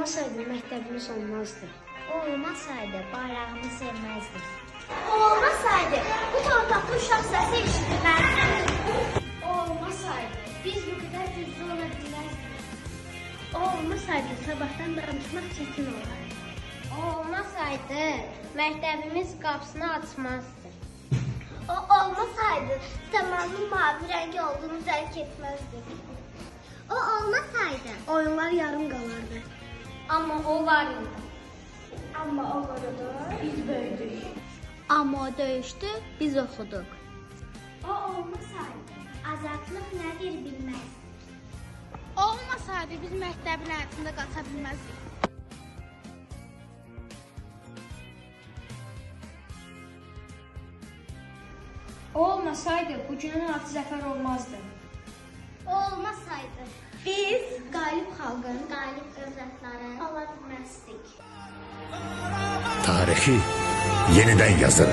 olmasaydı məktəbimiz olmazdı. O olmasaydı bayrağımı sevməzdik. O olmasaydı bu torpaqda uşaq səsi eşidilməzdi. O olmasaydı biz bu qədər güclü ola bilməzdik. O olmasaydı sabahdan danışmaq çətin olardı. O olmasaydı məktəbimiz qapısını açmazdı. O olmasaydı zamanın mavi rəngi olduğunu dərk etməzdik. O olmasaydı Oyunlar yarım qalardı. amma o var idi. Amma o qurudu, biz böyüdük. Amma o döyüşdü, biz oxuduq. O olmasaydı azadlıq nədir bilməzdik. Olmasaydı biz məktəbin həyatında qaça bilməzdik. O olmasaydı bu günün altı zəfər olmazdı. O olmasaydı Biz qalib xalqın qalib övladları ola bilməzdik. Tarihi yeniden yazın.